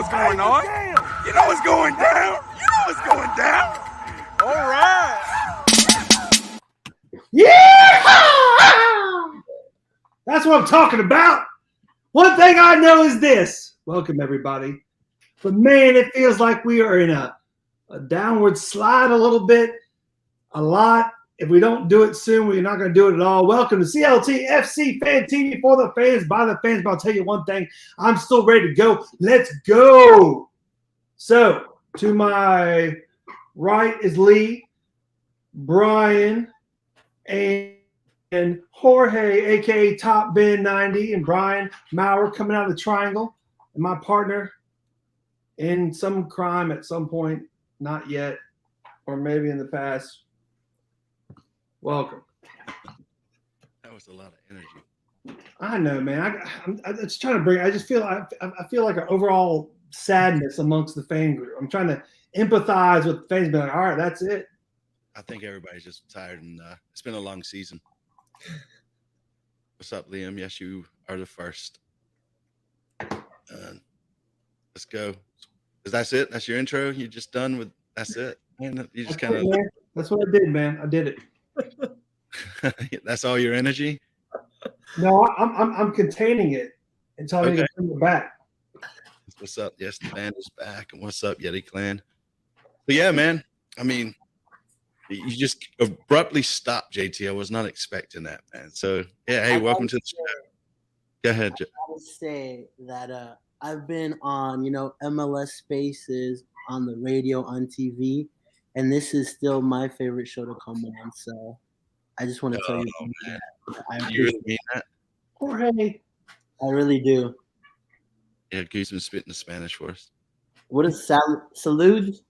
what's going on. You know what's going down. You know what's going down. All right. Yeah! That's what I'm talking about. One thing I know is this. Welcome, everybody. But, man, it feels like we are in a downward slide a little bit, a lot. If we don't do it soon, we're not going to do it at all. Welcome to CLTFC Fan TV for the fans, by the fans. But I'll tell you one thing. I'm still ready to go. Let's go. So, to my right is Lee, Brian, and Jorge, a.k.a. Top Ben 90, and Brian Maurer coming out of the triangle. And my partner in some crime at some point, not yet, or maybe in the past. Welcome. That was a lot of energy. I know, man. I'm just trying to bring. I just feel. I feel like an overall sadness amongst the fan group. I'm trying to empathize with the fans. Be like, all right, that's it. I think everybody's just tired, and it's been a long season. What's up, Liam? Yes, you are the first. Let's go. That's it? That's your intro? You're just done with? That's it? Man, you just kind of. That's what I did, man. I did it. That's all your energy? No, I'm containing it until I can bring it back. What's up? Yes, the band is back. And what's up, Yeti Clan? But yeah, man. I mean, you just abruptly stopped, JT. I was not expecting that, man. So yeah, hey, welcome to the show. Go ahead, Joe. I would say that I've been on, MLS Spaces, on the radio, on TV, and this is still my favorite show to come on. So I just want to tell you, man. I You really mean that? Jorge. I really do. Yeah, Guzman spit in the Spanish for us. What is saludos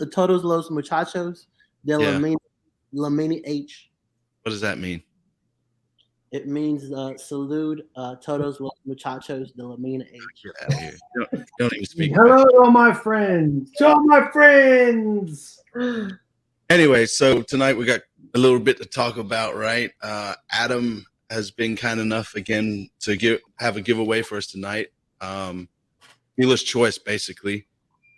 a todos los muchachos de la Mini H? What does that mean? It means salud todos los muchachos de la Mina H. Get out of here. Don't even speak. Hello, all my friends. To all my friends. Anyway, so tonight we got a little bit to talk about, right? Adam has been kind enough again to have a giveaway for us tonight. Dealer's choice, basically.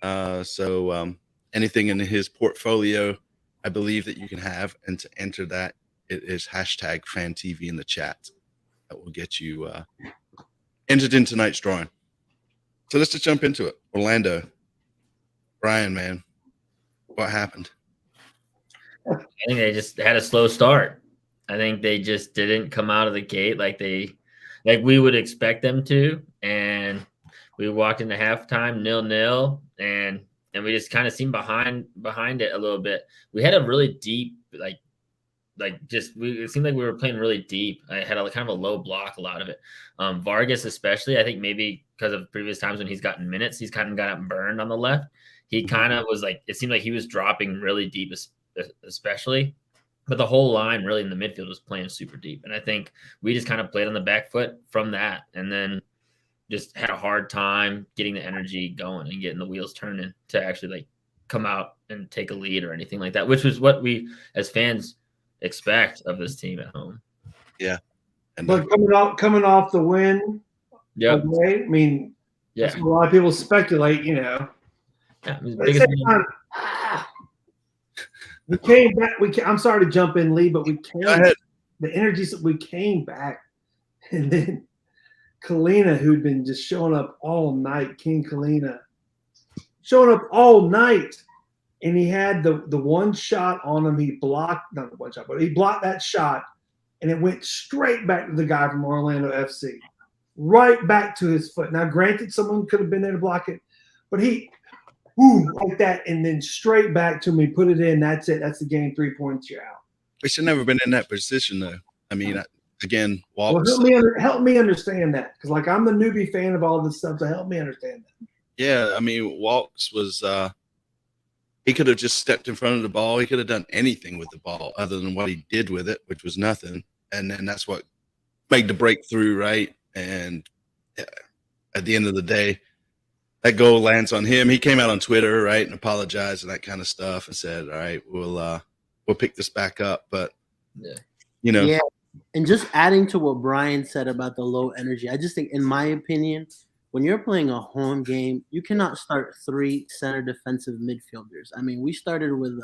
So anything in his portfolio, I believe that you can have, and to enter that, it is #FanTV in the chat. That will get you entered in tonight's drawing. So let's just jump into it. Orlando, Brian, man, what happened? I think they just had a slow start. I think they just didn't come out of the gate like we would expect them to. And we walked into halftime 0-0, and we just kind of seemed behind it a little bit. We had a really deep, it seemed like we were playing really deep. I had kind of a low block, a lot of it. Vargas especially, I think maybe because of previous times when he's gotten minutes, he's kind of gotten burned on the left. He kind of was it seemed like he was dropping really deep, especially. But the whole line really in the midfield was playing super deep. And I think we just kind of played on the back foot from that, and then just had a hard time getting the energy going and getting the wheels turning to actually come out and take a lead or anything like that, which was what we as fans expect of this team at home. Yeah. And But coming off the win, yeah. Okay, I mean, Yeah. a lot of people speculate, Yeah, it was the But at the biggest same win. time, we came back. I'm sorry to jump in, Lee, but we came. Go ahead. The energy. We came back, and then Kalina, who'd been just showing up all night, King Kalina, showing up all night, and he had the one shot on him. He blocked, not the one shot, but he blocked that shot, and it went straight back to the guy from Orlando FC, right back to his foot. Now, granted, someone could have been there to block it, but he. Like that, and then straight back to me, put it in. That's it. That's the game. 3 points, you're out. We should never been in that position, though. I mean, again, Walks. Well, help me understand that, because I'm the newbie fan of all this stuff. So help me understand that. Yeah, I mean, Walks was he could have just stepped in front of the ball. He could have done anything with the ball other than what he did with it, which was nothing. And then that's what made the breakthrough, right? And at the end of the day, that goal lands on him. He came out on Twitter, right, and apologized and that kind of stuff, and said, "All right, we'll pick this back up." But And just adding to what Brian said about the low energy, I just think, in my opinion, when you're playing a home game, you cannot start 3 center defensive midfielders. I mean, we started with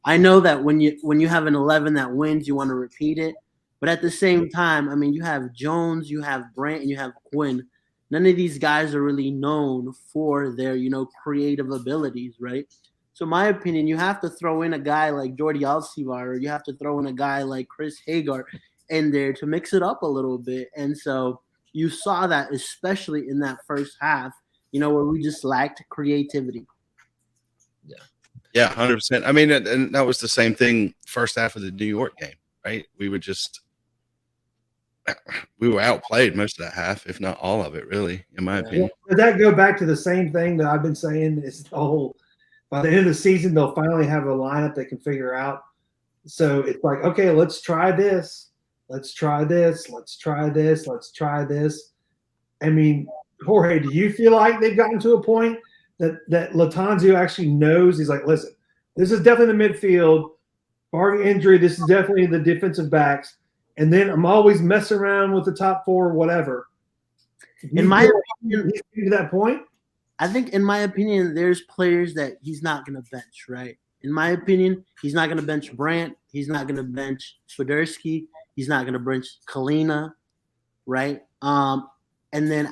I know that when you have an 11 that wins, you want to repeat it. But at the same time, I mean, you have Jones, you have Brant, and you have Quinn. None of these guys are really known for their, creative abilities, right? So, in my opinion, you have to throw in a guy like Jordi Alcivar, or you have to throw in a guy like Chris Hagar in there to mix it up a little bit. And so you saw that, especially in that first half, where we just lacked creativity. Yeah, 100%. I mean, and that was the same thing first half of the New York game, right? We were outplayed most of that half, if not all of it, really, in my opinion. Does that go back to the same thing that I've been saying? Is the whole by the end of the season they'll finally have a lineup they can figure out. So it's like, okay, let's try this. Let's try this. Let's try this. Let's try this. I mean, Jorge, do you feel like they've gotten to a point that Latanzio actually knows? He's like, listen, this is definitely the midfield. Barring injury, this is definitely the defensive backs. And then I'm always messing around with the top 4, whatever. In my opinion, to that point, I think, in my opinion, there's players that he's not going to bench, right? In my opinion, he's not going to bench Brant. He's not going to bench Swiderski. He's not going to bench Kalina, right? And then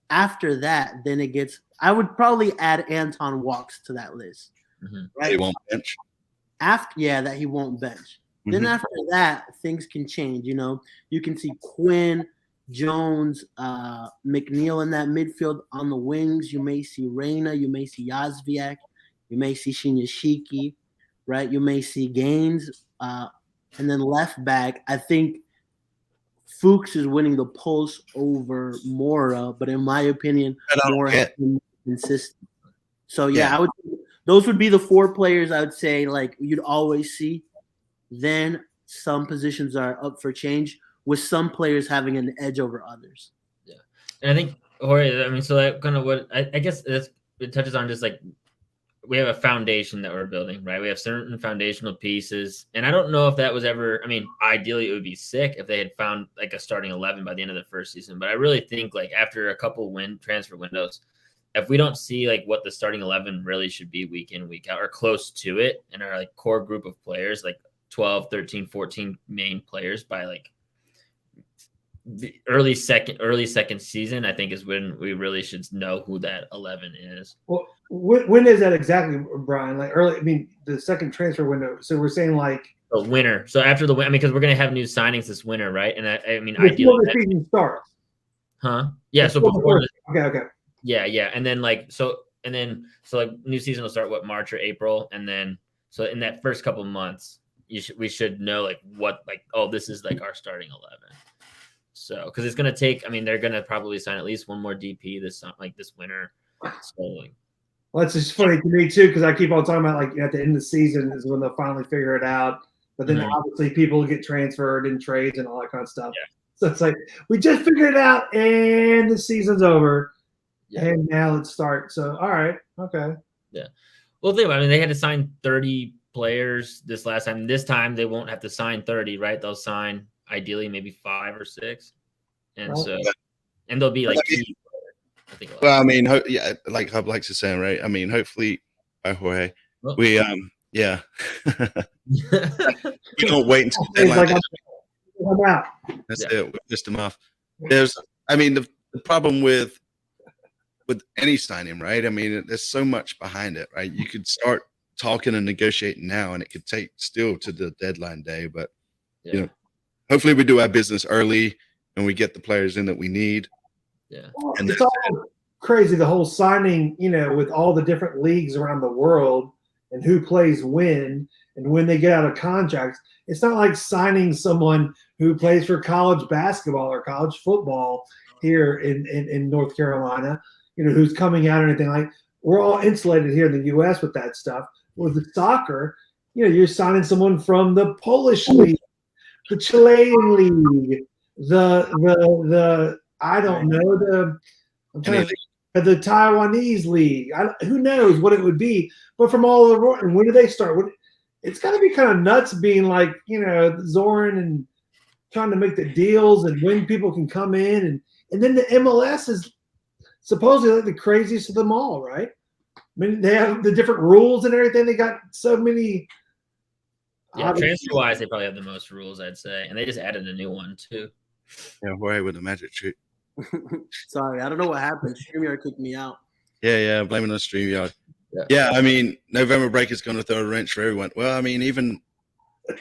after that, then it gets – I would probably add Anton Walks to that list. Mm-hmm. Right? He won't bench. That he won't bench. Mm-hmm. Then after that, things can change, You can see Quinn, Jones, McNeil in that midfield on the wings. You may see Reyna. You may see Yazviak. You may see Shinyashiki, right? You may see Gaines. And then left back, I think Fuchs is winning the pulse over Mora, but in my opinion, Mora has been consistent. So, those would be the 4 players I would say, like, you'd always see. Then some positions are up for change, with some players having an edge over others. Yeah. And I think, Jorge, I mean, so that kind of what I guess it touches on just like we have a foundation that we're building, right? We have certain foundational pieces. And I don't know if that was ever, I mean, ideally it would be sick if they had found like a starting 11 by the end of the first season. But I really think like after a couple transfer windows, if we don't see like what the starting 11 really should be week in, week out, or close to it, and our like core group of players, like 12, 13, 14 main players by like the early second season, I think is when we really should know who that 11 is. Well, when is that exactly, Brian? Like early, I mean, the second transfer window. So we're saying like the winter. So after the winter, I mean, because we're going to have new signings this winter, right? And I mean, before ideally, the season starts. Huh? Yeah. So before. Okay. Yeah. And then like like new season will start March or April, and then so in that first couple of months, we should know like what this is like our starting 11. So, because it's going to take, I mean, they're going to probably sign at least one more DP this winter. So, like, well, that's just funny to me too, because I keep on talking about like at the end of the season is when they'll finally figure it out. But then obviously people get transferred in trades and all that kind of stuff. Yeah. So it's like we just figured it out and the season's over, and now let's start. So, all right, okay. Yeah. Well, think about it. I mean, they had to sign 30 players this last time. This time they won't have to sign 30, right? They'll sign ideally maybe 5 or 6, and and they'll be like I think. Well, I mean, like Hub likes to say, right? I mean, hopefully, Jorge, we we don't wait until deadline. I'm out. That's it. We pissed him off. I mean, the problem with any signing, right? I mean, there's so much behind it, right? You could start talking and negotiating now, and it could take still to the deadline day, but hopefully we do our business early and we get the players in that we need. Yeah. And it's all crazy, the whole signing, with all the different leagues around the world and who plays when and when they get out of contracts. It's not like signing someone who plays for college basketball or college football here in North Carolina, who's coming out or anything. Like, we're all insulated here in the U.S. with that stuff. With the soccer, you're signing someone from the Polish league, the Chilean league, the I don't know, the Taiwanese league. Who knows what it would be? But from all over, and when do they start? It's got to be kind of nuts being like, Zoran and trying to make the deals and when people can come in. And then the MLS is supposedly like the craziest of them all, right? I mean, they have the different rules and everything. They got so many. Yeah, transfer-wise, they probably have the most rules, I'd say. And they just added a new one, too. Yeah, right with the magic trick. Sorry, I don't know what happened. StreamYard kicked me out. Yeah, blaming on StreamYard. Yeah, I mean, November break is going to throw a wrench for everyone. Well, I mean, even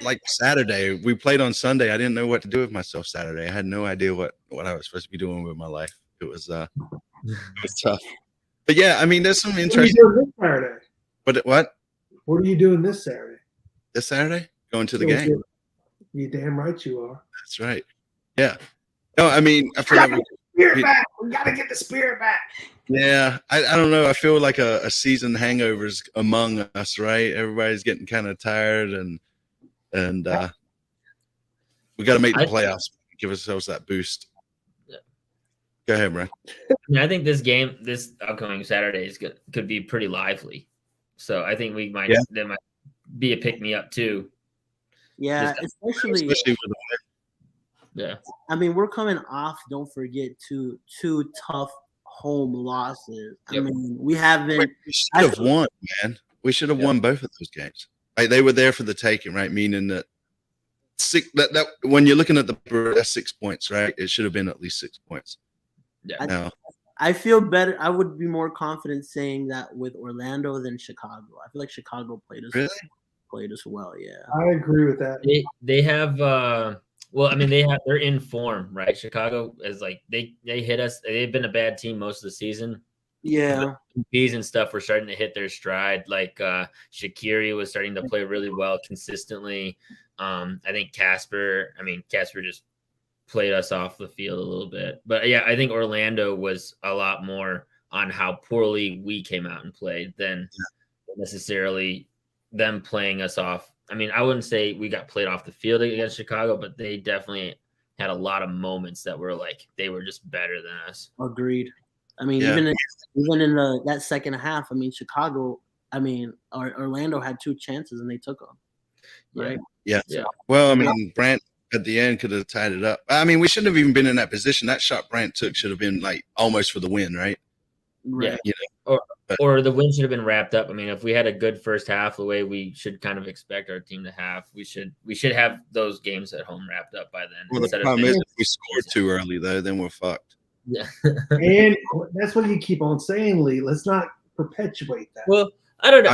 like Saturday, we played on Sunday. I didn't know what to do with myself Saturday. I had no idea what I was supposed to be doing with my life. It was tough. But yeah, I mean, there's some interesting. What are you doing this Saturday? But what? What are you doing this Saturday? This Saturday? Going to the game. You damn right you are. That's right. Yeah. No, I mean, I feel like spirit back. We gotta get the spirit back. Yeah, I don't know. I feel like a season hangovers among us, right? Everybody's getting kind of tired, and we got to make the playoffs. Give ourselves that boost. Yeah. Go ahead, Brian. I think this upcoming Saturday could be pretty lively. So I think there might be a pick me up too. Yeah, especially with the yeah. I mean, we're coming off. Don't forget two tough home losses. Yep. I mean, we haven't. We should have won, man. We should have won both of those games. Like they were there for the taking, right? Meaning that that when you're looking at that's 6 points, right? It should have been at least 6 points. Yeah. I feel better. I would be more confident saying that with Orlando than Chicago. I feel like Chicago played us well. Yeah, I agree with that. They have. Well, I mean, they're in form, right? Chicago is like they hit us. They've been a bad team most of the season. Yeah, MPs and stuff were starting to hit their stride. Like Shaqiri was starting to play really well consistently. I think Casper just played us off the field a little bit. But yeah, I think Orlando was a lot more on how poorly we came out and played than necessarily them playing us off. I mean, I wouldn't say we got played off the field against Chicago, but they definitely had a lot of moments that were like they were just better than us. Agreed. I mean, even in that second half, I mean, Orlando had 2 chances and they took them. Right? Yeah. Well, I mean, Brant at the end could have tied it up. I mean, we shouldn't have even been in that position. That shot Brant took should have been like almost for the win, right? Right. Yeah. Or the win should have been wrapped up. I mean, if we had a good first half, the way we should kind of expect our team to have, we should have those games at home wrapped up by then. Well, the problem is if we scored too early, though, then we're fucked. Yeah. And that's what you keep on saying, Lee. Let's not perpetuate that. Well, I don't know.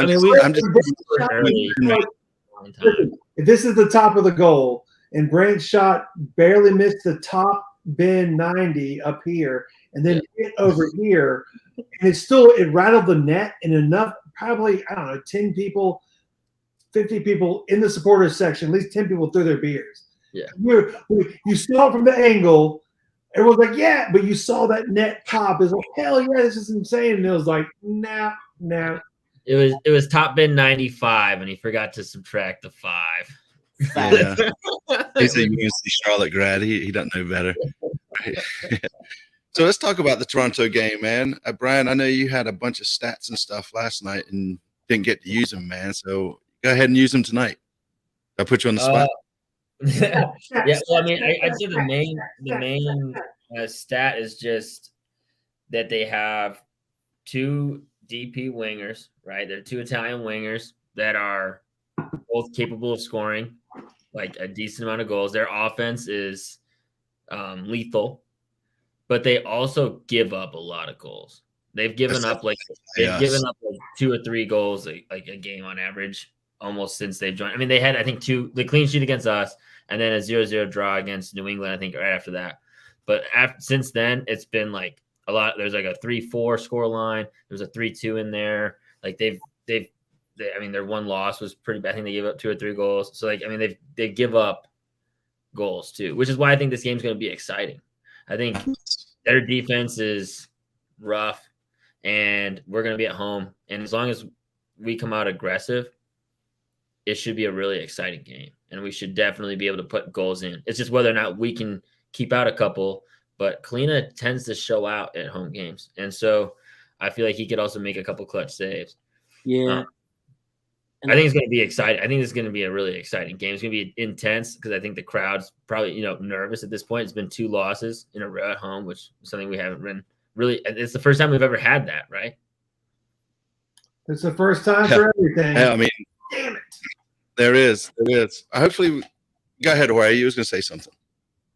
If this is the top of the goal and Brandt's shot barely missed the top bin 90 up here and then hit over here, and it rattled the net, and enough, probably, I don't know, 10 people, 50 people in the supporters section, at least 10 people threw their beers. Yeah. You saw it from the angle. Everyone's like, yeah, but you saw that net pop. It's like, hell yeah, this is insane. And it was like, nah. It was top bin 95, and he forgot to subtract the 5. Yeah. He's a UNC Charlotte grad. He doesn't know better. So let's talk about the Toronto game, man. Brian, I know you had a bunch of stats and stuff last night and didn't get to use them, man. So go ahead and use them tonight. I put you on the spot. Yeah, well, I mean, I'd say the main stat is just that they have 2 DP wingers, right? They're 2 Italian wingers that are both capable of scoring like a decent amount of goals. Their offense is lethal, but they also give up a lot of goals. They've given up like 2 or 3 goals like a game on average almost since they've joined. I mean, they had, I think, the clean sheet against us and then a 0-0 draw against New England, I think, right after that. But since then, it's been like a lot. There's like a 3-4 score line. There's a 3-2 in there. Like I mean, their one loss was pretty bad. I think they gave up 2 or 3 goals. So like, I mean, they give up goals too, which is why I think this game's going to be exciting. I think their defense is rough, and we're going to be at home. And as long as we come out aggressive, it should be a really exciting game, and we should definitely be able to put goals in. It's just whether or not we can keep out a couple. But Kalina tends to show out at home games, and so I feel like he could also make a couple clutch saves. Yeah. I think it's going to be exciting. I think it's going to be a really exciting game. It's going to be intense because I think the crowd's probably, nervous at this point. It's been 2 losses in a row at home, which is something we haven't been really, it's the first time we've ever had that, right? It's the first time for everything. Yeah, I mean, damn it. There is. Hopefully, go ahead, Jorge. You was going to say something.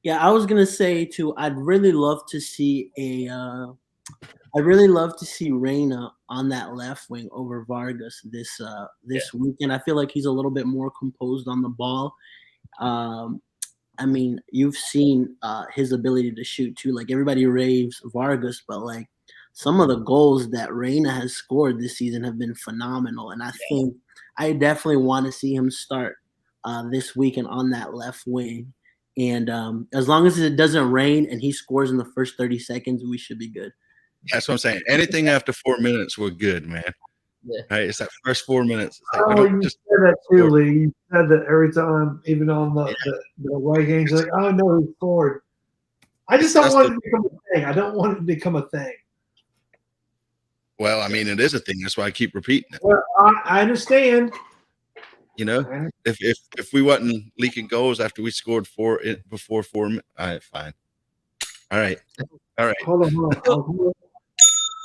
Yeah, I was gonna say too. I'd really love to see Reyna on that left wing over Vargas this weekend. I feel like he's a little bit more composed on the ball. I mean, you've seen his ability to shoot too. Like everybody raves Vargas, but like some of the goals that Reyna has scored this season have been phenomenal. And I think I definitely want to see him start this weekend on that left wing. And as long as it doesn't rain and he scores in the first 30 seconds, we should be good. That's what I'm saying. Anything after 4 minutes, we're good, man. Yeah. Right? It's that first 4 minutes. It's Oh, you said that too, Lee. You said that every time, even on the away games, like, oh no, he scored. I just don't want it to become a thing. I don't want it to become a thing. Well, I mean, it is a thing. That's why I keep repeating it. Well, I understand. You know, if we wasn't leaking goals after we scored before 4 minutes, all right, fine. All right. Hold on.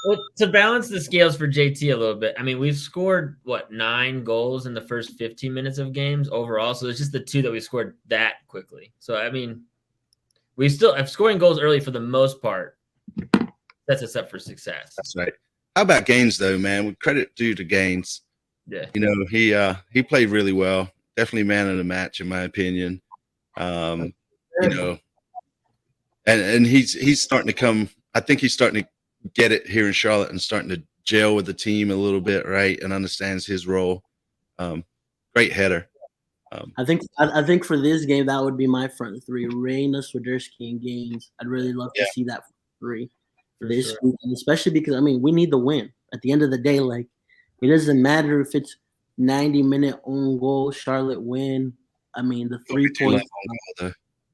Well, to balance the scales for JT a little bit, I mean, we've scored 9 goals in the first 15 minutes of games overall. So it's just the 2 that we scored that quickly. So I mean, we still have scoring goals early for the most part. Sets us up for success. That's right. How about Gaines though, man? With credit due to Gaines. Yeah. You know, he played really well. Definitely man of the match in my opinion. You know, and he's starting to come. I think he's starting to get it here in Charlotte and starting to gel with the team a little bit, right? And understands his role. Great header. I think for this game that would be my front 3: Reyna, Swiderski, and Gaines. I'd really love to see that 3 for this weekend, especially because I mean we need the win. At the end of the day, like it doesn't matter if it's 90-minute own goal, Charlotte win. I mean the 3 points.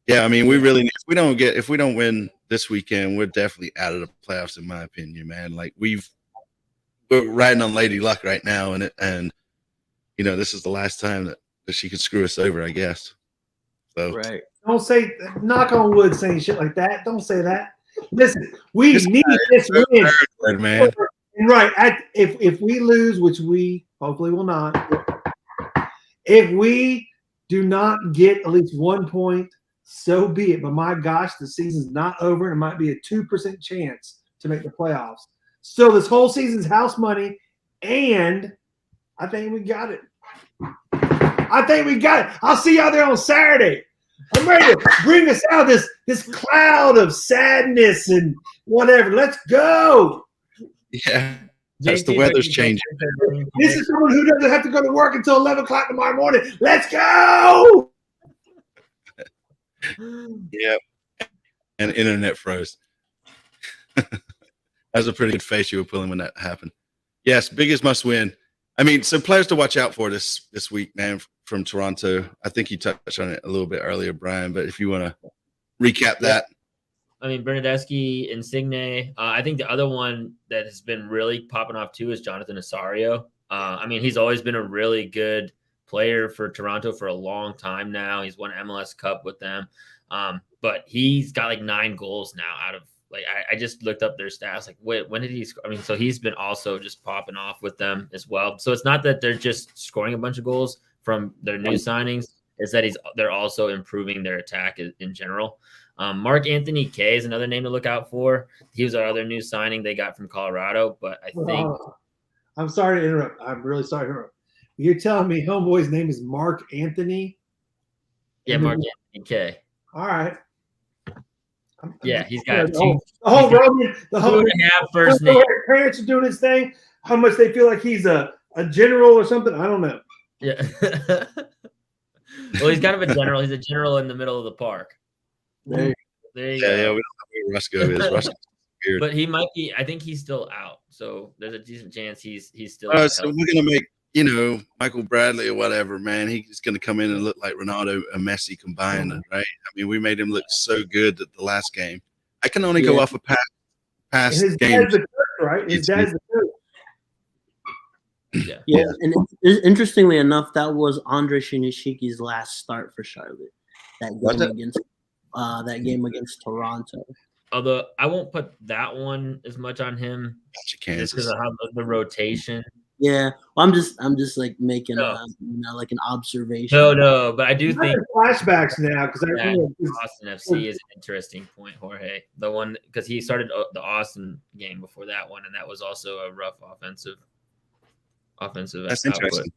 Yeah, I mean we really need, if we don't win this weekend, we're definitely out of the playoffs in my opinion, man. Like we're riding on Lady Luck right now, and you know this is the last time that she could screw us over, I guess. So right. Don't say knock on wood saying shit like that. Don't say that. Listen, we need this win. Man. And right, if we lose, which we hopefully will not, if we do not get at least 1 point, so be it. But my gosh, the season's not over, and it might be a 2% chance to make the playoffs. So this whole season's house money, and I think we got it. I'll see y'all there on Saturday. I'm ready to bring us out of this cloud of sadness and whatever. Let's go. Yeah, as the weather's changing. This is someone who doesn't have to go to work until 11 o'clock tomorrow morning. Let's go. Yeah, and internet froze. That's a pretty good face you were pulling when that happened. Yes, biggest must win. I mean, some players to watch out for this week, man, from Toronto. I think you touched on it a little bit earlier, Brian, but if you want to recap that. I mean, Bernadeschi, Insigne. I think the other one that has been really popping off too is Jonathan Osario. I mean, he's always been a really good player for Toronto for a long time now. He's won MLS Cup with them. But he's got like 9 goals now out of like I just looked up their stats. Like, wait, when did he score? I mean, so he's been also just popping off with them as well. So it's not that they're just scoring a bunch of goals from their new signings. It's that they're also improving their attack in general. Mark Anthony K is another name to look out for. He was our other new signing they got from Colorado, but I think I'm sorry to interrupt. I'm really sorry to interrupt. You're telling me homeboy's name is Mark Anthony? Yeah, Mark Anthony K. All right. Yeah, he's got the whole 2.5 first name. Parents are doing his thing. How much they feel like he's a general or something? I don't know. Yeah. Well, he's kind of a general. He's a general in the middle of the park. There you go. Yeah, we don't know who Rusco is. Rusco's weird. But he might be. I think he's still out. So there's a decent chance he's still. So we're gonna make Michael Bradley or whatever, man. He's gonna come in and look like Ronaldo and Messi combined, right? I mean, we made him look so good at the last game. I can only go off of past his games. Dad's the coach, right? His dad's the coach. Yeah, and interestingly enough, that was Andre Shinishiki's last start for Charlotte. That game against Toronto. Although I won't put that one as much on him Gotcha, just because Kansas. of how the rotation. Yeah. Well, I'm just like making No. like an observation. No, but I do I'm think having flashbacks now because I that remember Austin FC is an interesting point, Jorge. The one because he started the Austin game before that one, and that was also a rough offensive That's output. interesting.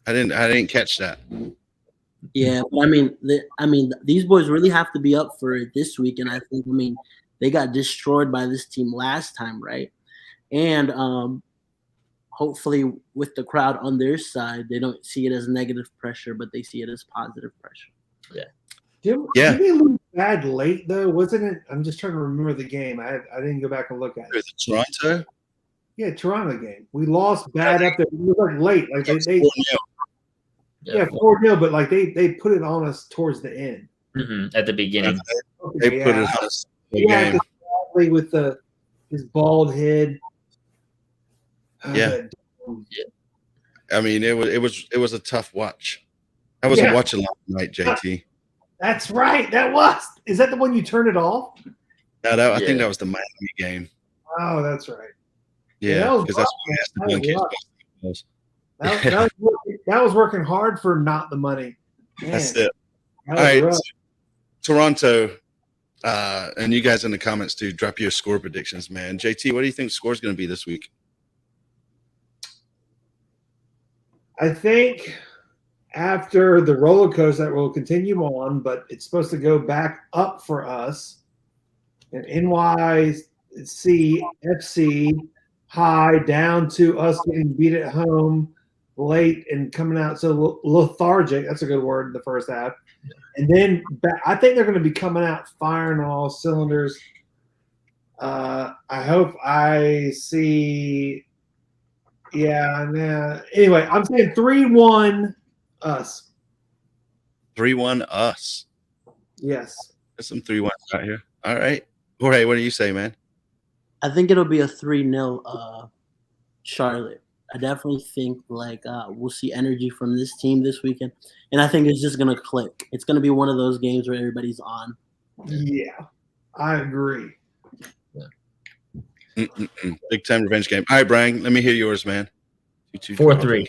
I didn't catch that. Yeah, but I mean, these boys really have to be up for it this week, and I mean, they got destroyed by this team last time, right? And hopefully, with the crowd on their side, they don't see it as negative pressure, but they see it as positive pressure. Did we lose bad late though? Wasn't it? I'm just trying to remember the game. I didn't go back and look at it. Toronto. Yeah, Toronto game. We lost bad up there. It was like late. Like they 4-0, but like they put it on us towards the end. At the beginning. They put it on us. Yeah, with his bald head. Yeah. I mean, it was a tough watch. I wasn't watching last night, JT. That's right. That was. Is that the one you turned it off? No, I think that was the Miami game. Oh, that's right. Yeah, because that's why I asked the young kids. That was working hard for not the money. Man, that's it. All right, so Toronto, and you guys in the comments too, drop your score predictions, man. JT, what do you think the score is going to be this week? I think after the roller coaster that will continue on, but it's supposed to go back up for us. And NYCFC high down to us getting beat at home late and coming out so lethargic. That's a good word in the first half. And then I think they're going to be coming out firing on all cylinders. I hope I see. Yeah. Anyway, I'm saying 3-1 us. 3-1 us. Yes. There's some 3-1s out here. All right. Jorge, what do you say, man? I think it'll be a 3-0 Charlotte. I definitely think we'll see energy from this team this weekend, and I think it's just gonna click. It's gonna be one of those games where everybody's on. Yeah, I agree. Big time revenge game. All right, Brian, let me hear yours, man. 4-3.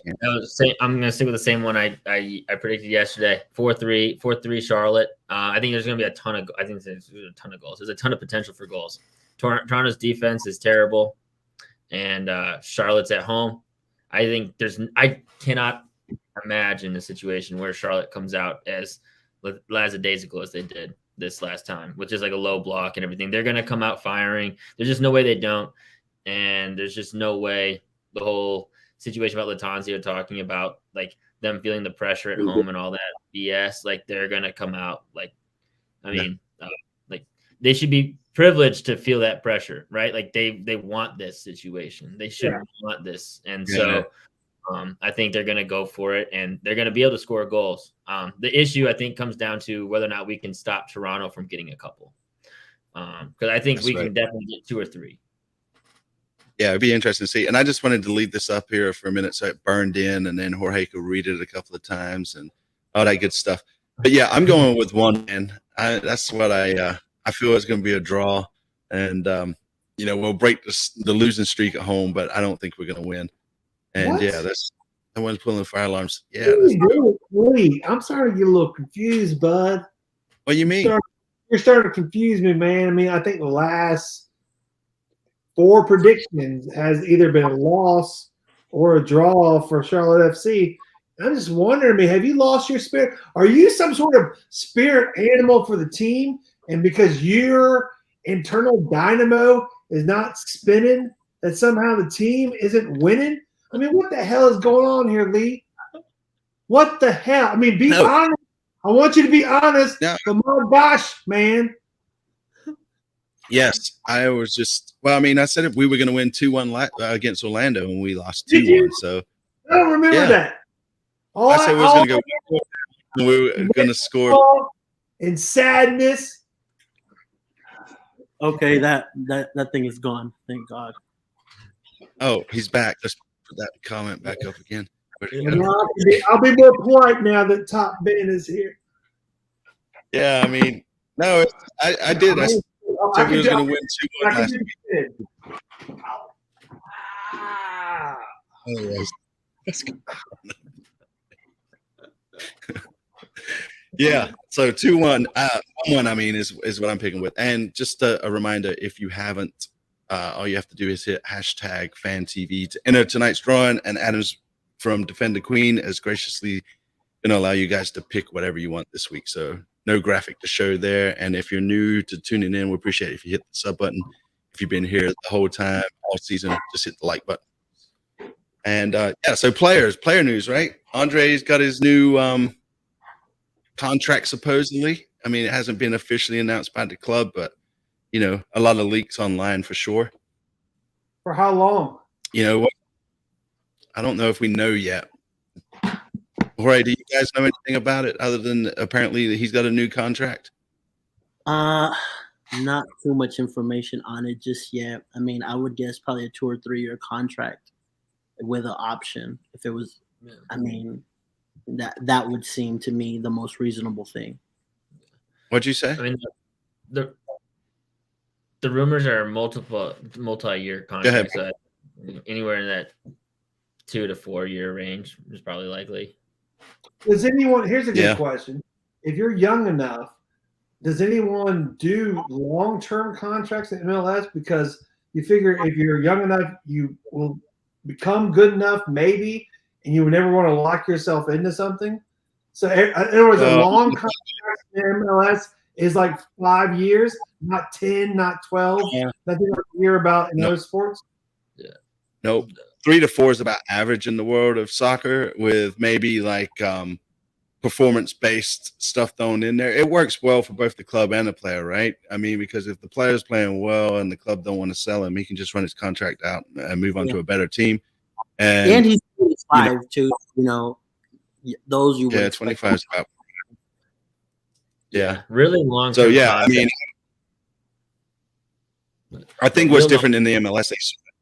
I'm gonna stick with the same one I predicted yesterday. 4-3 Charlotte. I think there's gonna be a ton of. I think there's a ton of goals. There's a ton of potential for goals. Toronto's defense is terrible, and Charlotte's at home. I cannot imagine a situation where Charlotte comes out as lackadaisical as they did this last time, which is like a low block and everything. They're going to come out firing. There's just no way they don't. And there's just no way the whole situation about Latanzio talking about like them feeling the pressure at home and all that BS, like they're going to come out like they should be privileged to feel that pressure, right? Like they want this situation. They should want this. And so I think they're going to go for it and they're going to be able to score goals. The issue I think comes down to whether or not we can stop Toronto from getting a couple. Because I think can definitely get 2 or 3. Yeah, it'd be interesting to see. And I just wanted to leave this up here for a minute so it burned in and then Jorge could read it a couple of times and all that good stuff. But yeah, I'm going with 1, man. That's what I feel it's going to be a draw. And, we'll break the losing streak at home, but I don't think we're going to win. And what? that's the one's pulling the fire alarms. Yeah. Wait, I'm starting to get a little confused, bud. What do you mean? You're starting to confuse me, man. I mean, I think the last 4 predictions has either been a loss or a draw for Charlotte FC. I'm just wondering, have you lost your spirit? Are you some sort of spirit animal for the team? And because your internal dynamo is not spinning, that somehow the team isn't winning? I mean, what the hell is going on here, Lee? What the hell? I mean, be honest. I want you to be honest. No. Come on, gosh, man. Yes, I was just – I said we were going to win 2-1 against Orlando and we lost 2-1. So I don't remember that. I said we was going to go – we were going to score. In sadness. Okay, that thing is gone. Thank God. Oh, he's back. Let's put that comment back up again. I'll be more polite now that Top Ben is here. Yeah, no, I did. said we was going to win 2-1 I can last do week. it. Ah. Oh, yes. That's good. Yeah, so 2-1. 1-1, I mean, is what I'm picking with. And just a reminder, if you haven't, all you have to do is hit hashtag FanTV to enter tonight's drawing. And Adams from Defend the Queen is graciously going to allow you guys to pick whatever you want this week. So no graphic to show there. And if you're new to tuning in, we appreciate it if you hit the sub button. If you've been here the whole time, all season, just hit the like button. And so player news, right? Andre's got his new contract supposedly. I mean, it hasn't been officially announced by the club, but you know, a lot of leaks online for sure. For how long? You know what? I don't know if we know yet. Jorge, do you guys know anything about it other than apparently he's got a new contract? Not too much information on it just yet. I mean, I would guess probably a 2 or 3 year contract with an option. If it was, I mean, that would seem to me the most reasonable thing. What'd you say? I mean, the rumors are multi-year contracts. So anywhere in that 2 to 4 year range is probably likely. Does anyone? Here's a good question: if you're young enough, does anyone do long-term contracts in MLS? Because you figure if you're young enough, you will become good enough, maybe, and you would never want to lock yourself into something. So, in other words, a long contract in MLS is like 5 years, not 10, not 12. Yeah. That you hear about in other sports. Yeah. Nope. 3 to 4 is about average in the world of soccer, with maybe like performance-based stuff thrown in there. It works well for both the club and the player, right? I mean, because if the player's playing well and the club don't want to sell him, he can just run his contract out and move on to a better team. And he's 25 too. You know, those you would 25 is about. Yeah, really long. So I mean, I think what's different in the MLS, they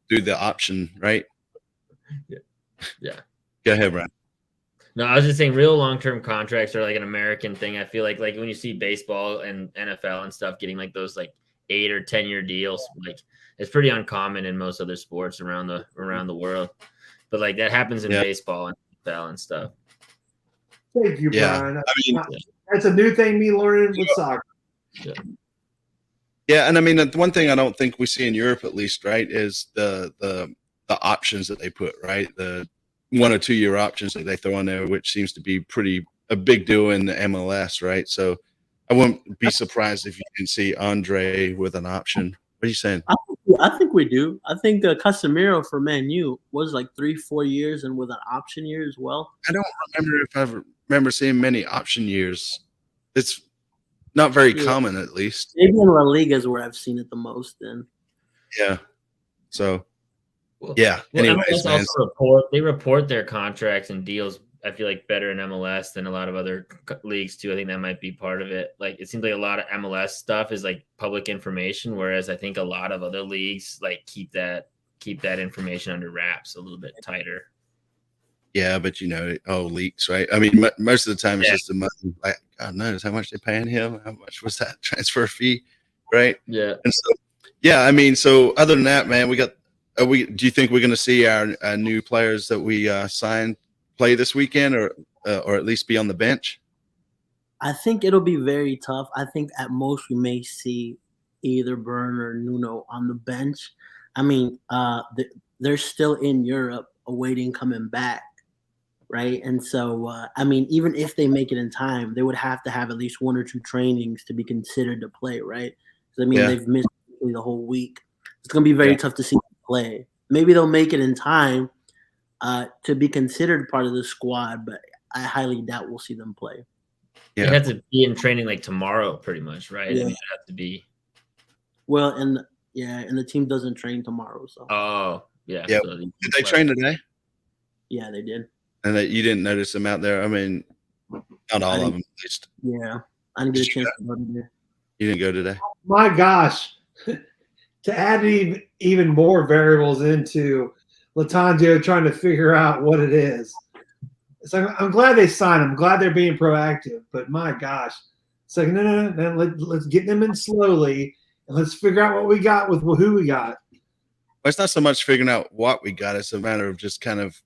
do the option, right? Yeah. Go ahead, Brian. No, I was just saying real long-term contracts are like an American thing. I feel like when you see baseball and NFL and stuff getting like those like 8 or 10 year deals, like it's pretty uncommon in most other sports around the world. But like that happens in baseball and NFL and stuff. Thank you, Brian. I mean, that's a new thing me learning with soccer. Yeah, and I mean, the one thing I don't think we see in Europe, at least, right, is the options that they put, right? The 1 or 2 year options that they throw in there, which seems to be a big deal in the MLS, right? So I wouldn't be surprised if you can see Andre with an option. What are you saying? I think we do. I think Casemiro for Man U was like 3-4 years and with an option year as well. I don't remember if I remember seeing many option years. It's not very common, at least. Maybe in La Liga is where I've seen it the most. Then. Yeah. So. Well, Anyways, MLS also report their contracts and deals. I feel like better in MLS than a lot of other leagues too. I think that might be part of it. Like it seems like a lot of MLS stuff is like public information, whereas I think a lot of other leagues like keep that information under wraps a little bit tighter. Yeah, but leaks, right? I mean, most of the time it's just the money. Like, God knows how much they're paying him. How much was that transfer fee, right? Yeah. And so, I mean, so other than that, man, we got. Do you think we're going to see our new players that we signed play this weekend, or at least be on the bench? I think it'll be very tough. I think at most we may see either Burn or Nuno on the bench. I mean, they're still in Europe awaiting coming back, right? And so, I mean, even if they make it in time, they would have to have at least 1 or 2 trainings to be considered to play, right? I mean, they've missed the whole week. It's going to be very tough to see them play. Maybe they'll make it in time to be considered part of the squad, but I highly doubt we'll see them play. Yeah. They have to be in training like tomorrow, pretty much, right? Yeah. I mean, it have to be. Well, and the team doesn't train tomorrow, so. Oh, yeah. Yeah. So did they train today? Yeah, they did. And you didn't notice them out there? I mean, not all of them, at least. Yeah, I didn't get a chance to go today. You didn't go today? My gosh. To add even more variables into Lattanzio trying to figure out what it is. So I'm glad they signed him. I'm glad they're being proactive. But my gosh, it's like no. Let's get them in slowly And let's figure out what we got with who we got. Well, it's not so much figuring out what we got. It's a matter of just kind of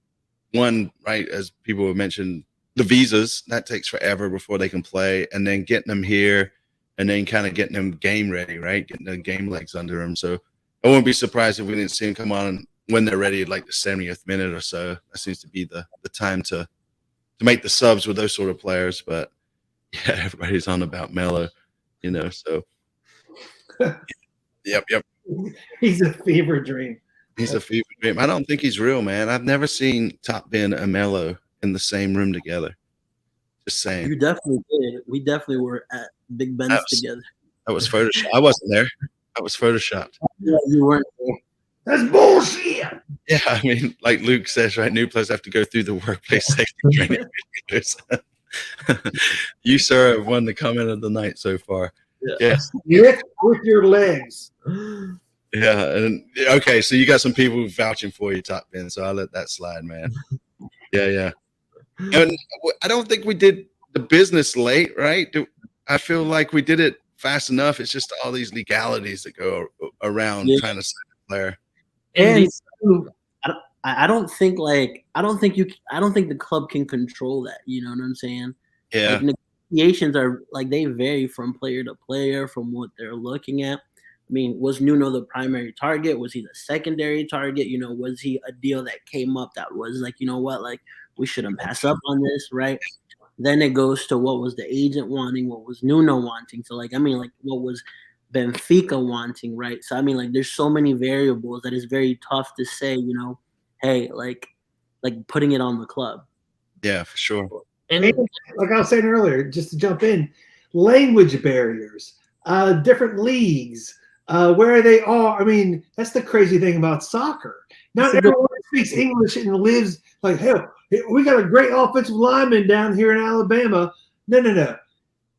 one, right, as people have mentioned, the visas, that takes forever before they can play, and then getting them here and then kind of getting them game ready, right, getting the game legs under them. So I wouldn't be surprised if we didn't see them come on when they're ready, like the 70th minute or so. That seems to be the time to make the subs with those sort of players. But, yeah, everybody's on about Melo, so. Yep. He's a fever dream. He's a fever dream. I don't think he's real, man. I've never seen Top Ben and Melo in the same room together. Just saying. You definitely did. We definitely were at Big Ben's together. That was Photoshop. I wasn't there. That was Photoshopped. Yeah, you weren't there. That's bullshit. Yeah, I mean, like Luke says, right? New players have to go through the workplace safety training videos. You, sir, have won the comment of the night so far. Yeah. Yes. With your legs. Yeah, and okay, so you got some people vouching for you, Top Ben, so I'll let that slide, man. Yeah. And I don't think we did the business late, right? I feel like we did it fast enough. It's just all these legalities that go around trying to sign a player. And I don't think the club can control that. You know what I'm saying? Yeah. Like, negotiations are they vary from player to player from what they're looking at. I mean, was Nuno the primary target? Was he the secondary target? Was he a deal that came up that was we shouldn't pass up on this, right? Then it goes to what was the agent wanting, what was Nuno wanting. So what was Benfica wanting, right? So there's so many variables that it's very tough to say, hey, like putting it on the club. Yeah, for sure. And like I was saying earlier, just to jump in, language barriers, different leagues, where they are. I mean, that's the crazy thing about soccer. Not everyone speaks English and lives like, hell, we got a great offensive lineman down here in Alabama. No.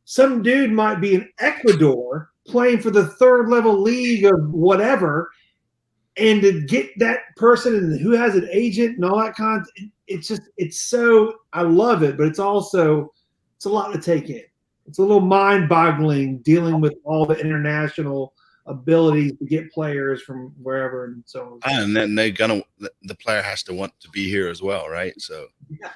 Some dude might be in Ecuador playing for the third level league of whatever, and to get that person and who has an agent and all that kind of, it's so, I love it, but it's a lot to take in. It's a little mind-boggling dealing with all the international abilities to get players from wherever and so on. And then the player has to want to be here as well, right? So yeah.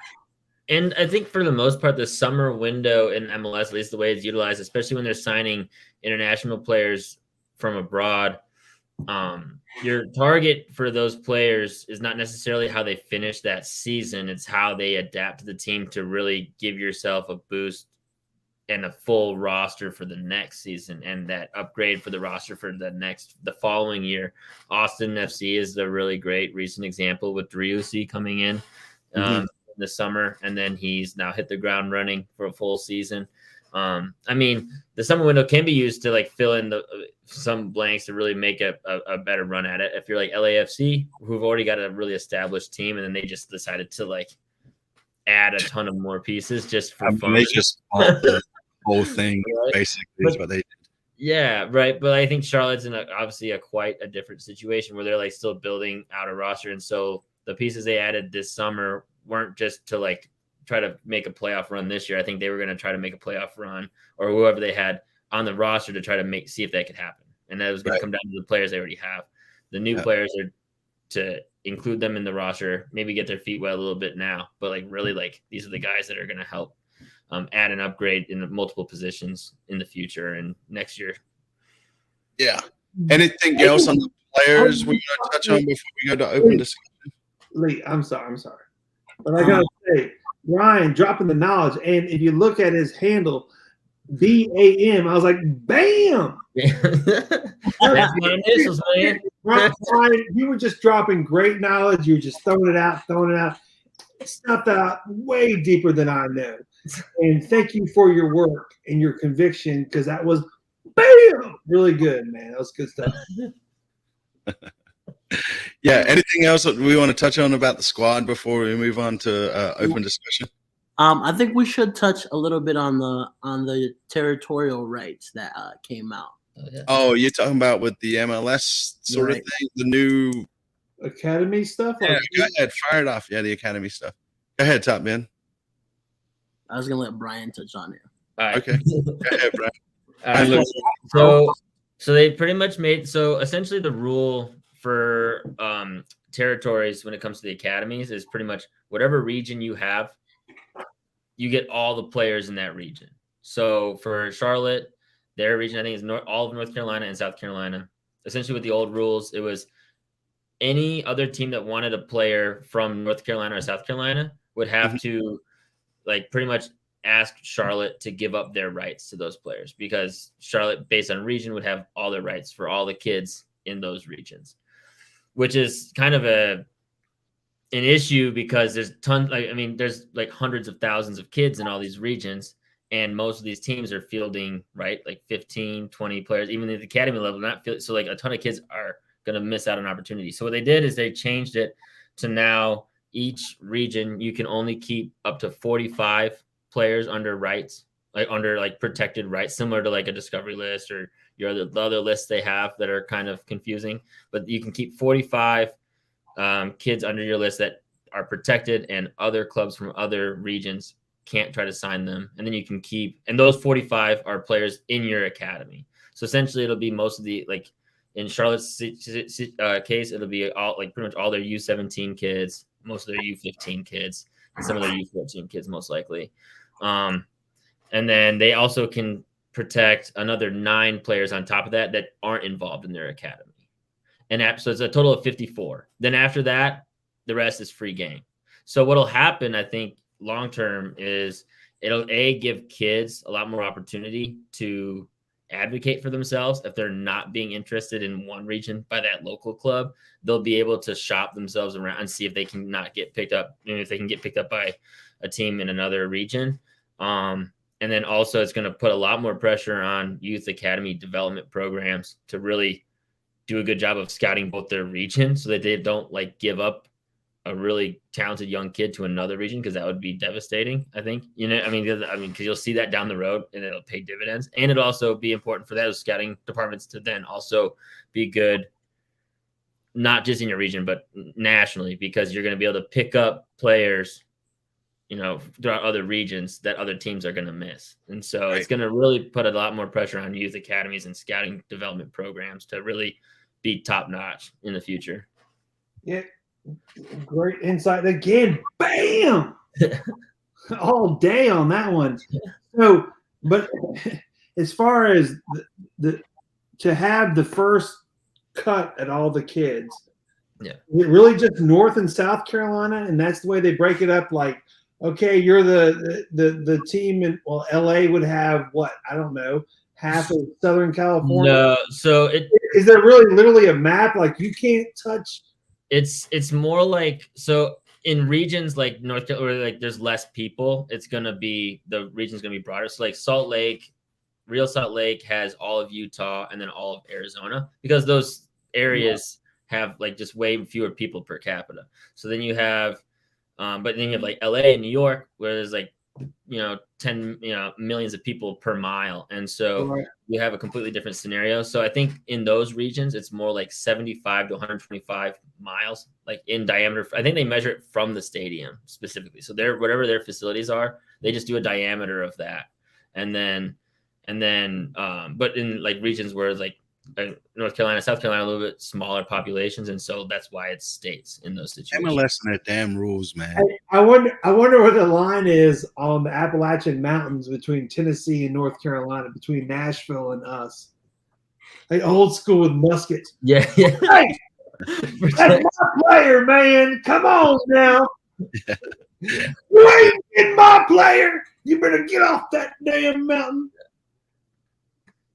And I think for the most part, the summer window in MLS, at least the way it's utilized, especially when they're signing international players from abroad, your target for those players is not necessarily how they finish that season. It's how they adapt to the team to really give yourself a boost and a full roster for the next season, and that upgrade for the roster for the following year. Austin FC is the really great recent example with Driussi coming in the summer, and then he's now hit the ground running for a full season. I mean, the summer window can be used to fill in some blanks to really make a better run at it. If you're like LAFC, who've already got a really established team, and then they just decided to add a ton of more pieces just for fun. They just bought the whole thing, right? Basically, is what they did. Yeah, right. But I think Charlotte's in obviously quite a different situation where they're still building out a roster, and so the pieces they added this summer weren't just to try to make a playoff run this year. I think they were going to try to make a playoff run, or whoever they had on the roster to try to see if that could happen. And that was going to come down to the players they already have. The new players are to include them in the roster, maybe get their feet wet a little bit now, but really these are the guys that are going to help add an upgrade in multiple positions in the future and next year. Yeah. Anything else on the players we want to touch on before we go to open discussion? Lee, I'm sorry. But I got to say, Ryan dropping the knowledge. And if you look at his handle, BAM, I was like, bam! That's my initials, man. Ryan, you were just dropping great knowledge. You were just throwing it out. Stuff out way deeper than I know. And thank you for your work and your conviction, because that was, bam! Really good, man. That was good stuff. Yeah. Anything else that we want to touch on about the squad before we move on to open discussion? I think we should touch a little bit on the territorial rights that came out. Oh, you're talking about with the MLS sort of thing, the new academy stuff? Yeah, go ahead. Fire it off. Yeah, the academy stuff. Go ahead, Top Ben. I was going to let Brian touch on it. All right. Okay. Go ahead, Brian. So So they pretty much made so essentially the rule for territories when it comes to the academies is pretty much whatever region you have, you get all the players in that region. So for Charlotte, their region I think is all of North Carolina and South Carolina. Essentially, with the old rules, it was any other team that wanted a player from North Carolina or South Carolina would have to like pretty much ask Charlotte to give up their rights to those players because Charlotte, based on region, would have all the rights for all the kids in those regions, which is kind of an issue because there's tons. Like, I mean, there's like hundreds of thousands of kids in all these regions, and most of these teams are fielding right like 15, 20 players, even at the academy level. So like a ton of kids are going to miss out on opportunity. So what they did is they changed it to now each region you can only keep up to 45 players under rights, like under like protected rights, similar to like a discovery list or the other lists they have that are kind of confusing. But you can keep 45 kids under your list that are protected, and other clubs from other regions can't try to sign them. And then you can keep, and those 45 are players in your academy. So essentially, it'll be most of the like in Charlotte's case, it'll be all like pretty much all their U17 kids, most of their U15 kids, and some of their U14 kids, most likely. And then they also can protect another 9 players on top of that that aren't involved in their academy. And so it's a total of 54. Then after that, the rest is free game. So what'll happen, I think, long term is it'll give kids a lot more opportunity to advocate for themselves. If they're not being interested in one region by that local club, they'll be able to shop themselves around and see if they can not get picked up, if they can get picked up by a team in another region. And then also it's going to put a lot more pressure on youth academy development programs to really do a good job of scouting both their region so that they don't like give up a really talented young kid to another region, because that would be devastating, I think. I mean, because you'll see that down the road and it'll pay dividends. And it'll also be important for those scouting departments to then also be good, not just in your region, but nationally, because you're going to be able to pick up players throughout other regions that other teams are going to miss. And so It's going to really put a lot more pressure on youth academies and scouting development programs to really be top notch in the future. Yeah. Great insight again. Bam! All day on that one. So, but as far as the to have the first cut at all the kids, yeah, is it really just North and South Carolina, and that's the way they break it up. Like, okay, you're the team in LA would have what, I don't know, half of Southern California. No, so is there really literally a map like you can't touch? It's more like, so in regions like North Carolina, like there's less people, the region's gonna be broader. So like Salt Lake, Real Salt Lake has all of Utah and then all of Arizona, because those areas have like just way fewer people per capita. So then you have, but then you have like LA and New York, where there's like 10 millions of people per mile, and so you have a completely different scenario. So I think in those regions it's more like 75 to 125 miles like in diameter. I think they measure it from the stadium specifically, so whatever their facilities are, they just do a diameter of that. And then but in like regions where like North Carolina, South Carolina, a little bit smaller populations, and so that's why it's states in those situations. MLS and their damn rules, man. I wonder what the line is on the Appalachian Mountains between Tennessee and North Carolina, between Nashville and us. Like old school with muskets. Yeah. Hey, that's my player, man. Come on now. Yeah. You ain't getting my player. You better get off that damn mountain.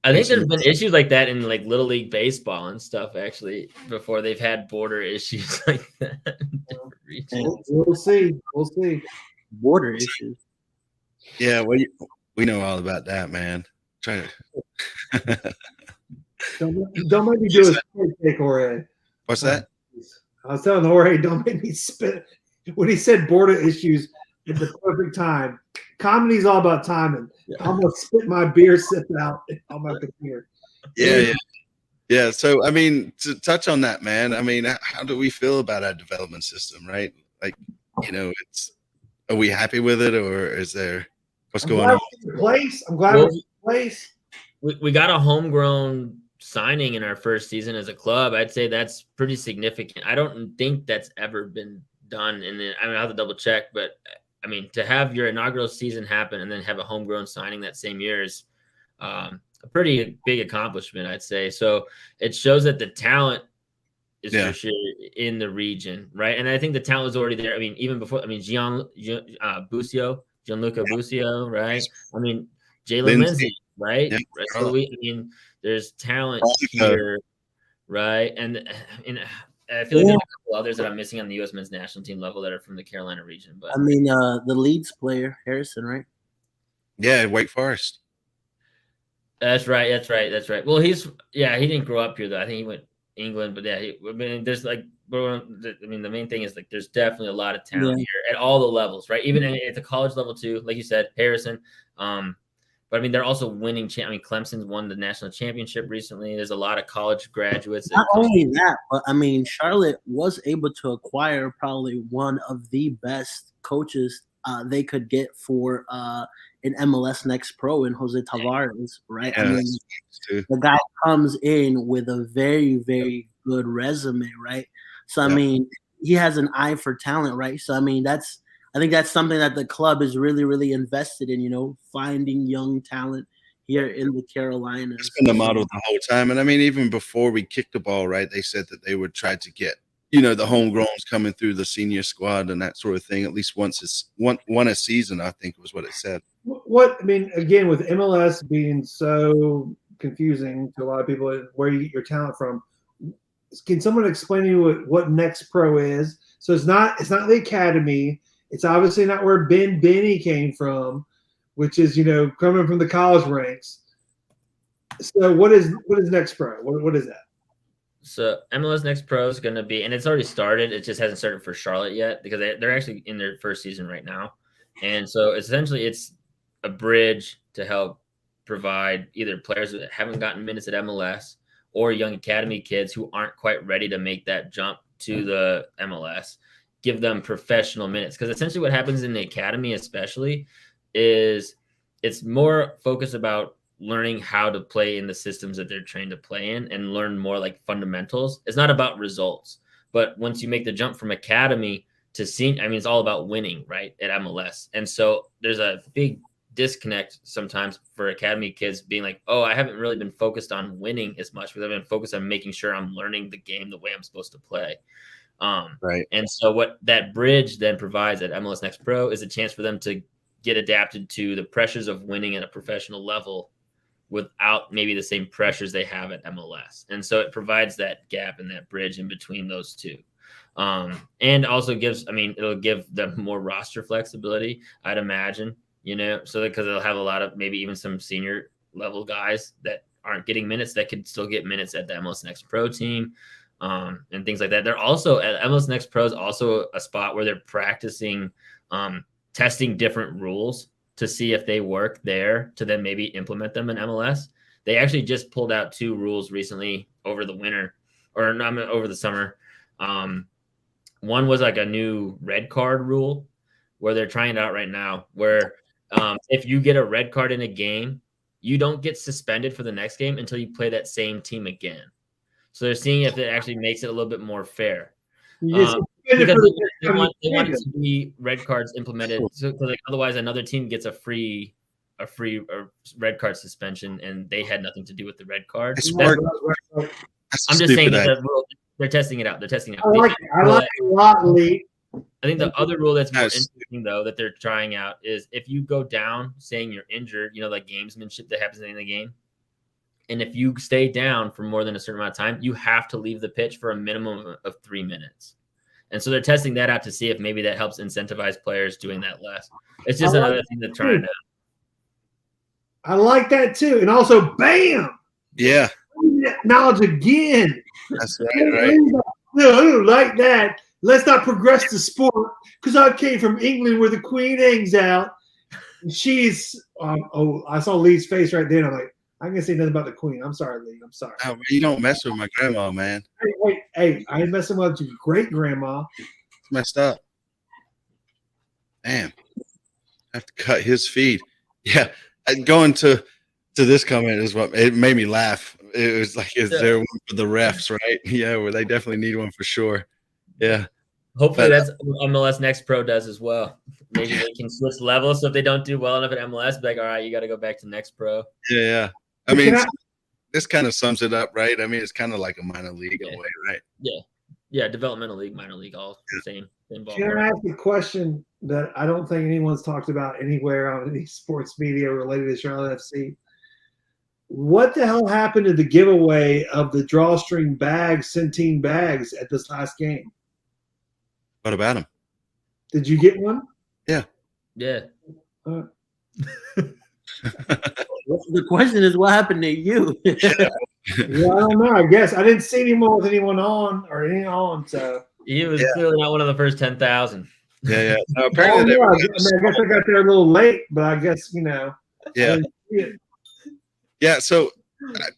I think there's been issues like that in like Little League baseball and stuff, actually, before they've had border issues like that. We'll see. Border issues. Yeah, we know all about that, man. Try to don't make me do a spit take, Jorge. What's that? I was telling Jorge, don't make me spit. When he said border issues at the perfect time. Comedy's all about timing. Yeah. I'm gonna spit my beer sip out on my computer. Yeah. So I mean, to touch on that, man. I mean, how do we feel about our development system, right? Like, are we happy with it, or is there what's going on? I'm glad we're in place. We got a homegrown signing in our first season as a club. I'd say that's pretty significant. I don't think that's ever been done. And I mean, I'll have to double check, but I mean, to have your inaugural season happen and then have a homegrown signing that same year is a pretty big accomplishment, I'd say. So it shows that the talent is for sure in the region, right? And I think the talent was already there. I mean, even before, I mean, Gianluca Busio, right? I mean, Jalen Lindsay, right? Yeah. So I mean, there's talent here, right? And I feel like there's a couple others that I'm missing on the U.S. men's national team level that are from the Carolina region. But I mean, the Leeds player Harrison, right? Yeah, Wake Forest. That's right. Well, he didn't grow up here though. I think he went England, but yeah, I mean, there's like, I mean, the main thing is like, there's definitely a lot of talent here at all the levels, right? Even at the college level too, like you said, Harrison. But I mean, they're also winning. I mean, Clemson's won the national championship recently. There's a lot of college graduates. Not only that, but I mean, Charlotte was able to acquire probably one of the best coaches they could get for an MLS Next Pro in Jose Tavares, right? Yeah, I mean, the guy comes in with a very, very good resume, right? So, I mean, he has an eye for talent, right? So, I mean, I think that's something that the club is really, really invested in, you know, finding young talent here in the Carolinas. It's been the model the whole time. And I mean, even before we kicked the ball, right, they said that they would try to get, you know, the homegrowns coming through the senior squad and that sort of thing, at least one a season, I think was what it said. What I mean, again, with MLS being so confusing to a lot of people, where you get your talent from, can someone explain to you what Next Pro is? So it's not the academy. It's obviously not where Ben Benny came from, which is, you know, coming from the college ranks. So what is Next Pro? What is that? So MLS Next Pro is going to be, and it's already started. It just hasn't started for Charlotte yet because they're actually in their first season right now. And so essentially it's a bridge to help provide either players that haven't gotten minutes at MLS or young academy kids who aren't quite ready to make that jump to the MLS, give them professional minutes. Because essentially what happens in the academy especially is it's more focused about learning how to play in the systems that they're trained to play in and learn more like fundamentals. It's not about results. But once you make the jump from academy to senior, I mean, it's all about winning, right, at MLS. And so there's a big disconnect sometimes for academy kids being like, oh, I haven't really been focused on winning as much, but I've been focused on making sure I'm learning the game the way I'm supposed to play. Right. And so what that bridge then provides at MLS Next Pro is a chance for them to get adapted to the pressures of winning at a professional level without maybe the same pressures they have at MLS. And so it provides that gap and that bridge in between those two. And also it'll give them more roster flexibility, I'd imagine, you know, so because they'll have a lot of maybe even some senior level guys that aren't getting minutes that could still get minutes at the MLS Next Pro team, and things like that. They're also at MLS Next Pro is also a spot where they're practicing, testing different rules to see if they work there to then maybe implement them in MLS. They actually just pulled out 2 rules recently over the winter or not over the summer. One was like a new red card rule where they're trying it out right now, where if you get a red card in a game, you don't get suspended for the next game until you play that same team again. So they're seeing if it actually makes it a little bit more fair. Because they want it to be red cards implemented. So like otherwise another team gets a free red card suspension and they had nothing to do with the red card. I'm just saying that they're testing it out. I like it a lot, Lee. I think the other rule that's more interesting, though, that they're trying out is if you go down saying you're injured, you know, like gamesmanship that happens in the game. And if you stay down for more than a certain amount of time, you have to leave the pitch for a minimum of 3 minutes. And so they're testing that out to see if maybe that helps incentivize players doing that less. It's just another thing they're trying out. I like that, too. And also, bam! Yeah. Knowledge again. That's right. No, I don't like that. Let's not progress the sport because I came from England where the Queen hangs out. And she's I saw Lee's face right there. And I'm like, I can't say nothing about the Queen. I'm sorry, Lee. I'm sorry. Oh, you don't mess with my grandma, man. Hey, I ain't messing with your great grandma. It's messed up. Damn. I have to cut his feed. Yeah. And going to this comment is what it made me laugh. it was like, is there one for the refs, right? Yeah, well, they definitely need one for sure. Yeah. Hopefully But- that's MLS Next Pro does as well. Maybe they can switch levels. So if they don't do well enough at MLS, be like, all right, you got to go back to Next Pro. Yeah. I mean, this kind of sums it up, right? I mean, it's kind of like a minor league in a way, right? Yeah, developmental league, minor league, all same Can ballpark. I ask a question that I don't think anyone's talked about anywhere on any sports media related to Charlotte FC? What the hell happened to the giveaway of the drawstring bags, Centene bags at this last game? What about him? Did you get one? Yeah. Uh, The question is, what happened to you? yeah, I don't know. I guess I didn't see anyone with anyone on or any on. So He was clearly not one of the first 10,000. Yeah. No, I apparently, don't know. I guess I got there a little late, but I guess yeah. I didn't see it. Yeah. So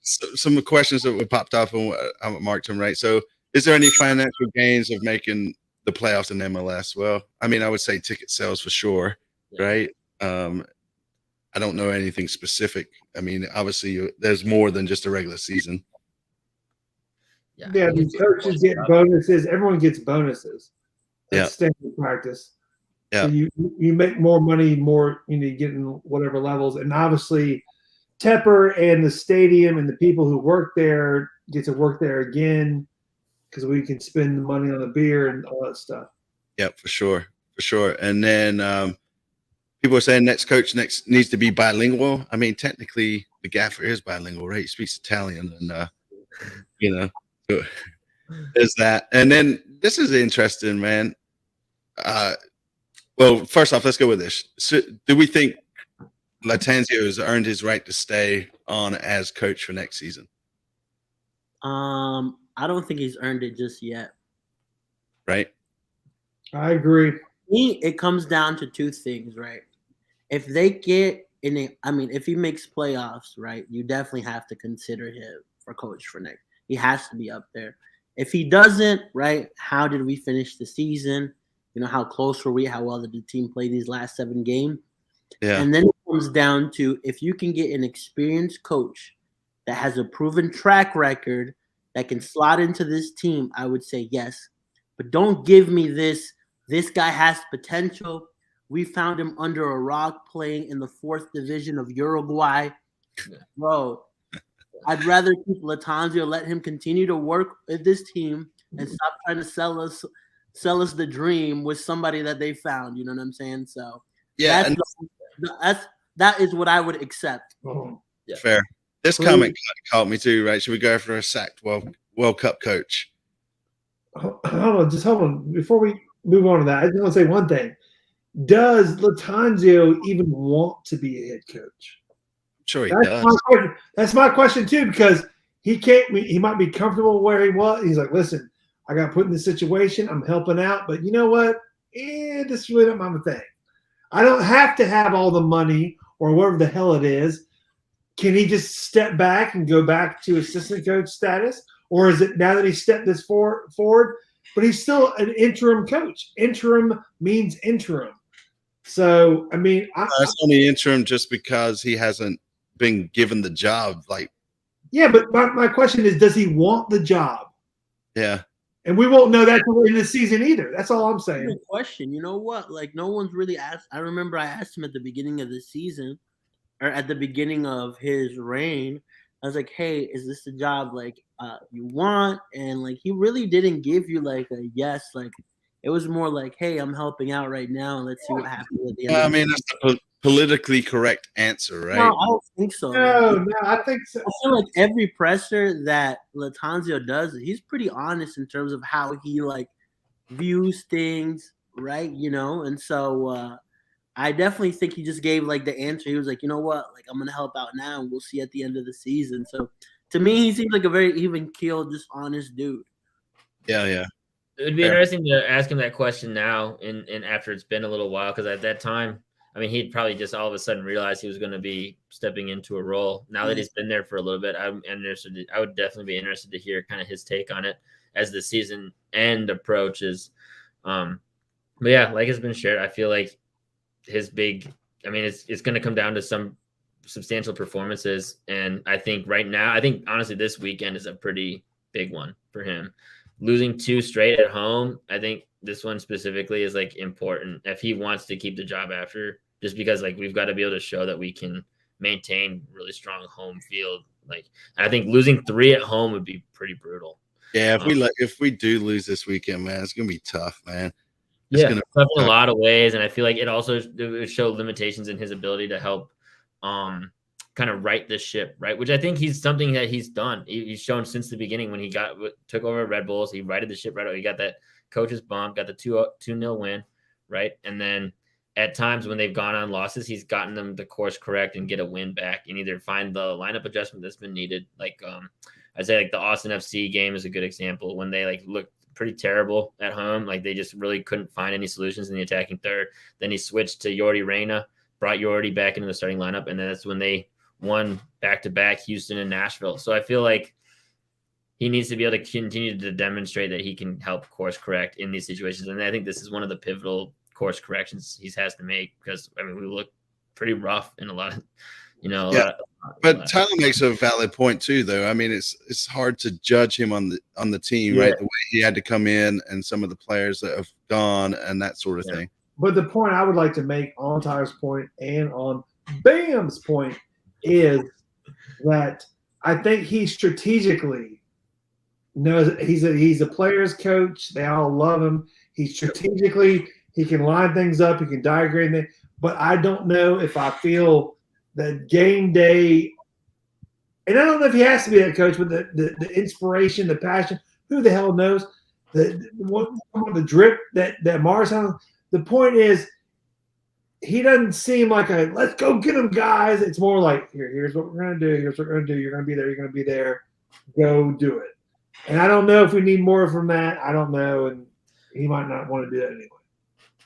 some of the questions that were popped up and I marked them right. So, is there any financial gains of making the playoffs in MLS? Well, I mean, I would say ticket sales for sure, right? I don't know anything specific. I mean, obviously, there's more than just a regular season. Yeah, these coaches get bonuses. Everyone gets bonuses. That's standard practice. Yeah. So you make more money, more you get in whatever levels, and obviously, Tepper and the stadium and the people who work there get to work there again because we can spend the money on the beer and all that stuff. Yeah, for sure. And then people are saying next coach needs to be bilingual. I mean, technically, the gaffer is bilingual, right? He speaks Italian, and so there's that. And then this is interesting, man. Well, first off, let's go with this. So, do we think Lattanzio has earned his right to stay on as coach for next season? I don't think he's earned it just yet. Right. I agree. It comes down to two things, right? If they get if he makes playoffs, right, you definitely have to consider him for coach for next. He has to be up there. If he doesn't, right, how did we finish the season? How close were we? How well did the team play these last 7 games? Yeah. And then it comes down to if you can get an experienced coach that has a proven track record that can slot into this team, I would say yes. But don't give me this guy has potential. We found him under a rock playing in the 4th division of Uruguay. Bro, I'd rather keep Lattanzio, let him continue to work with this team and stop trying to sell us the dream with somebody that they found. You know what I'm saying? So yeah, that is what I would accept. Yeah. Fair. This comment caught me too, right? Should we go after a sacked World Cup coach? Hold on. Before we move on to that, I just want to say one thing. Does Lattanzio even want to be a head coach? Sure, he does. That's my question too, because he might be comfortable where he was. He's like, listen, I got put in this situation. I'm helping out, but you know what? This is really not my thing. I don't have to have all the money or whatever the hell it is. Can he just step back and go back to assistant coach status? Or is it now that he stepped this forward, but he's still an interim coach? Interim means interim. So, I mean, it's only interim just because he hasn't been given the job. Yeah, but my question is, does he want the job? Yeah. And we won't know that till we're in the season either. That's all I'm saying. Good question. You know what? No one's really asked. I remember I asked him at the beginning of the season, or at the beginning of his reign. I was like, "Hey, is this the job you want?" And he really didn't give you a yes. It was more like, "Hey, I'm helping out right now, and let's see what happens at the end." I mean, that's the politically correct answer, right? No, I don't think so. No, I think so. I feel like every presser that Lattanzio does, he's pretty honest in terms of how he views things, right? And so I definitely think he just gave the answer. He was like, you know what, I'm gonna help out now, and we'll see at the end of the season. So to me, he seems like a very even-keeled, just honest dude. Yeah. It would be interesting to ask him that question now, and after it's been a little while, because at that time, I mean, he'd probably just all of a sudden realize he was going to be stepping into a role. Now that he's been there for a little bit, I'm interested. I would definitely be interested to hear kind of his take on it as the season end approaches. But yeah, like it's been shared, I feel like his big. I mean, it's going to come down to some substantial performances. And I think right now, I think honestly, this weekend is a pretty big one for him. Losing 2 straight at home, I think this one specifically is like important if he wants to keep the job after, just because like we've got to be able to show that we can maintain really strong home field. Like, I think losing 3 at home would be pretty brutal. Yeah, if we do lose this weekend, man, it's gonna be tough, man. It's tough in a lot of ways, and I feel like it also would show limitations in his ability to help kind of right this ship, right? Which I think he's something that he's done. He's shown since the beginning when he took over Red Bulls. He righted the ship right away. He got that coach's bump, got the 2-0 win, right? And then at times when they've gone on losses, he's gotten them the course correct and get a win back and either find the lineup adjustment that's been needed. Like I'd say like the Austin FC game is a good example when they like looked pretty terrible at home. Like they just really couldn't find any solutions in the attacking third. Then he switched to Yordi Reyna, brought Yordi back into the starting lineup. And then that's when they won back-to-back Houston and Nashville. So I feel like he needs to be able to continue to demonstrate that he can help course correct in these situations. And I think this is one of the pivotal course corrections he has to make because, I mean, we look pretty rough in a lot of, But Tyler makes a valid point too, though. I mean, it's hard to judge him on the team, right? The way he had to come in and some of the players that have gone and that sort of thing. But the point I would like to make on Tyler's point and on Bam's point is that I think he strategically knows he's a player's coach. They all love him. He can line things up. He can diagram things. But I don't know if I feel that game day, and I don't know if he has to be that coach, but the inspiration, the passion, who the hell knows? The drip that Mars has. The point is, he doesn't seem like a let's go get him, guys. It's more like here's what we're gonna do. Here's what we're gonna do. You're gonna be there. You're gonna be there. Go do it. And I don't know if we need more from that. I don't know, and he might not want to do that anyway.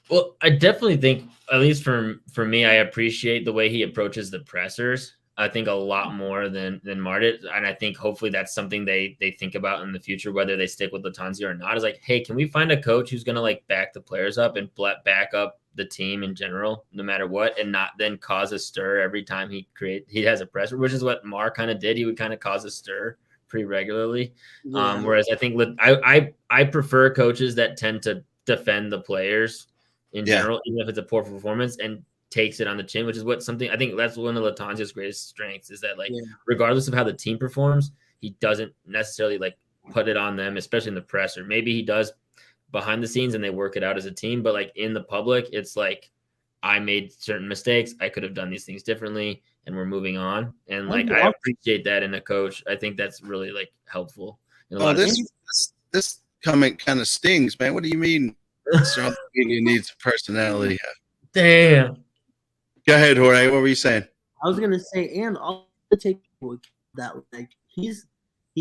Well, I definitely think, at least for me, I appreciate the way he approaches the pressers. I think a lot more than Mart did. And I think hopefully that's something they think about in the future, whether they stick with Latanzi or not. Is like, hey, can we find a coach who's going to like back the players up and back up the team in general, no matter what, and not then cause a stir every time he has a presser, which is what Mar kind of did. He would kind of cause a stir pretty regularly. Yeah. Whereas I think I prefer coaches that tend to defend the players in general, even if it's a poor performance, and takes it on the chin, which is I think that's one of Latanzi's greatest strengths is that regardless of how the team performs, he doesn't necessarily like put it on them, especially in the presser. Maybe he does behind the scenes and they work it out as a team, but like in the public, it's like I made certain mistakes. I could have done these things differently and we're moving on. And like, I appreciate that in a coach. I think that's really like helpful. This comment kind of stings, man. What do you mean? He needs personality. Damn. Go ahead, Jorge. What were you saying? I was gonna say, and I'll take that like he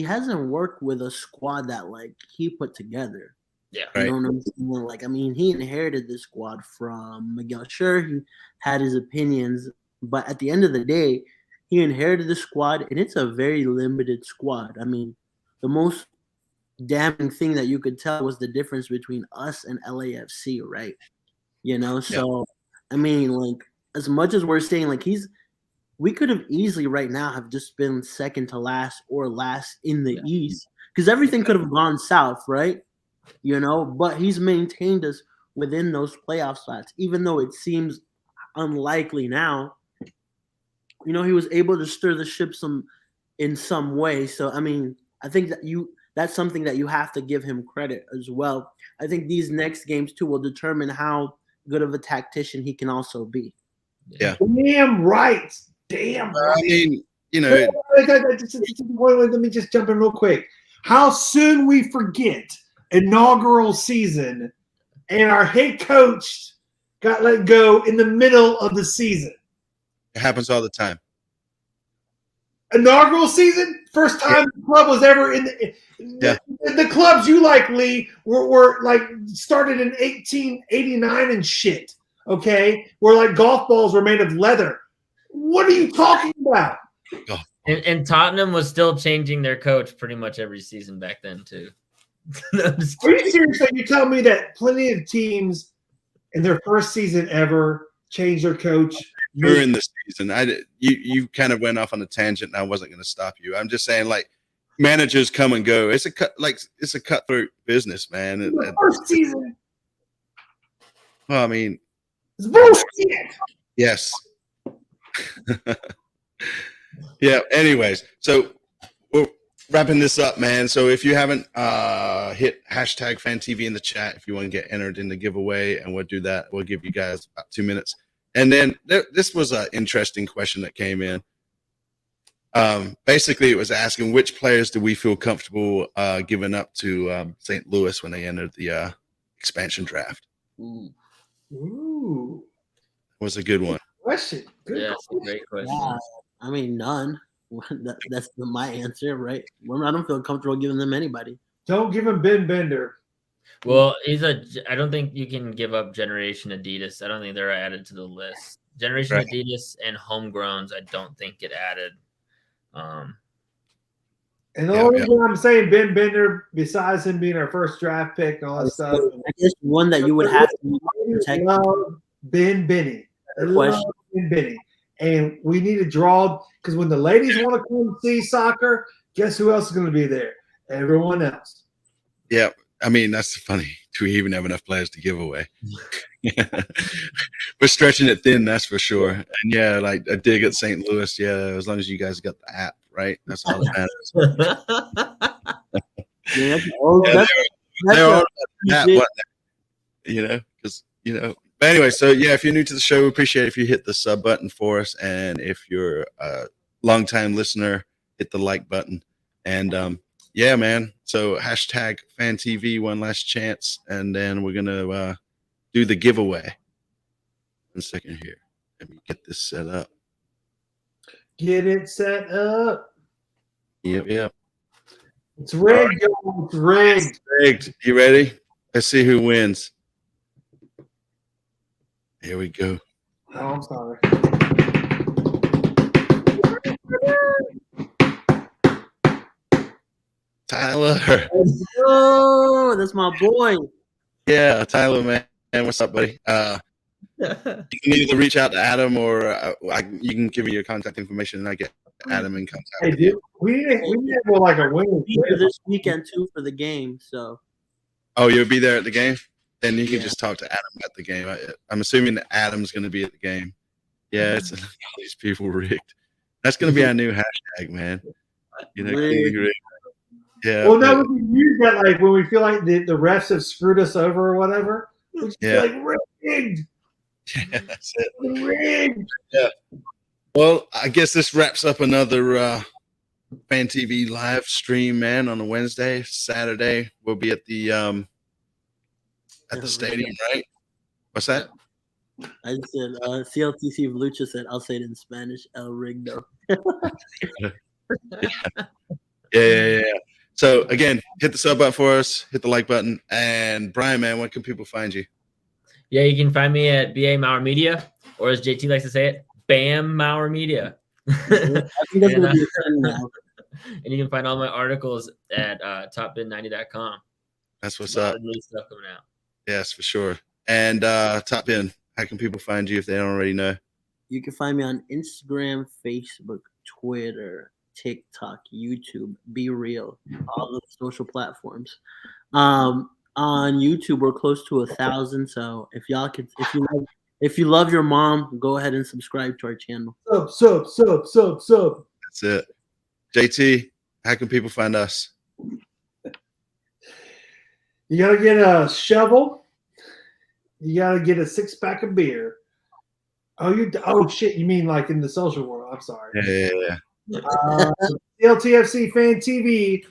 hasn't worked with a squad that like he put together. Yeah, you know what I'm saying? Like, I mean, he inherited this squad from Miguel. Sure, he had his opinions, but at the end of the day, he inherited the squad, and it's a very limited squad. I mean, the most damning thing that you could tell was the difference between us and LAFC, right? You know, so I mean, like, as much as we're saying like we could have easily right now have just been second to last or last in the East because everything could have gone south, right? You know, but he's maintained us within those playoff slots, even though it seems unlikely now. You know, he was able to stir the ship in some way. So I mean, I think that's something that you have to give him credit as well. I think these next games too will determine how good of a tactician he can also be. Yeah. Damn right. Damn right. I mean, you know. Let me just jump in real quick. How soon we forget inaugural season and our head coach got let go in the middle of the season. It happens all the time. Inaugural season, first time the club was ever in the clubs you like, Lee, were like started in 1889 and shit. Okay, where like golf balls were made of leather. What are you talking about? And Tottenham was still changing their coach pretty much every season back then too. Are you serious? You tell me that plenty of teams in their first season ever change their coach during the season. You kind of went off on a tangent, and I wasn't going to stop you. I'm just saying, like, managers come and go. It's a cutthroat business, man. The first season. Well, I mean, It's bullshit. yes. Yeah. Anyways, so we're wrapping this up, man. So if you haven't hit hashtag FanTV in the chat if you want to get entered in the giveaway, and we'll do that. We'll give you guys about 2 minutes. And then this was an interesting question that came in. Basically, it was asking which players do we feel comfortable giving up to St. Louis when they entered the expansion draft. Ooh. Was a good one. Question. Good Yeah, it's a great question. Yeah, I mean, none. That's my answer, right? I don't feel comfortable giving them anybody. Don't give him Ben Bender. Well, I don't think you can give up Generation Adidas. I don't think they're added to the list. Generation Right. Adidas and homegrowns, I don't think get added. And the only reason I'm saying Ben Bender, besides him being our first draft pick and all that stuff, I guess one that you would have to protect. love Ben Benny. I love Ben Benny. And we need to draw, because when the ladies want to come see soccer, guess who else is going to be there? Everyone else. Yeah. I mean, that's funny. Do we even have enough players to give away? We're stretching it thin, that's for sure. And yeah, like a dig at St. Louis. Yeah, as long as you guys got the app, right? That's all that matters. Yeah, They're all app, because But anyway, so yeah, if you're new to the show, we appreciate it if you hit the sub button for us, and if you're a longtime listener, hit the like button. And yeah, man. So hashtag FanTV, one last chance, and then we're gonna do the giveaway. 1 second here. Let me get this set up. Get it set up. Yep. It's rigged, y'all. It's rigged. Rigged. You ready? Let's see who wins. Here we go. Oh, I'm sorry. Tyler. Oh, that's my boy. Yeah, Tyler, man. What's up, buddy? You can either reach out to Adam, or you can give me your contact information, and I get Adam in contact Hey, with you. dude, we need to go like a win. This weekend too for the game. So Oh, you'll be there at the game? Then you can Yeah. just talk to Adam at the game. I'm assuming that Adam's going to be at the game. Yeah, it's all these people rigged. That's going to be our new hashtag, man. Rigged. Yeah. Well, no, we can use that like when we feel like the refs have screwed us over or whatever. We just be Yeah. like rigged. Yeah, that's it. Rigged. Well, I guess this wraps up another Fan TV live stream, man, on a Wednesday. Saturday, we'll be at the stadium, right? What's that? I just said CLTC Lucha said, I'll say it in Spanish, El Rigdo. Yeah. So again, hit the sub button for us, hit the like button, and Brian, man, where can people find you? Yeah, you can find me at BA Maurer Media, or as JT likes to say it, Bam Maurer Media. I think that's gonna be a trend now. And you can find all my articles at topbid90.com. That's what's A lot up. of new stuff coming out. Yes, for sure. And Top In, how can people find you if they don't already know? You can find me on Instagram, Facebook, Twitter, TikTok, YouTube, Be Real, all the social platforms. On YouTube, we're close to 1,000. So if you love your mom, go ahead and subscribe to our channel. Sub. That's it. JT, how can people find us? You gotta get a shovel. You gotta get a 6-pack of beer. Oh shit! You mean like in the social world? I'm sorry. Yeah. CLTFC Fan TV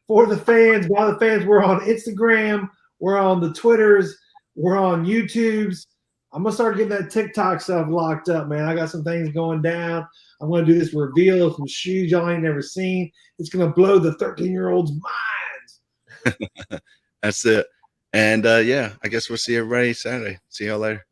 for the fans, by the fans. We're on Instagram. We're on the Twitters. We're on YouTubes. I'm gonna start getting that TikTok stuff locked up, man. I got some things going down. I'm gonna do this reveal of some shoes y'all ain't never seen. It's gonna blow the 13-year-olds' minds. That's it. And yeah, I guess we'll see everybody Saturday. See y'all later.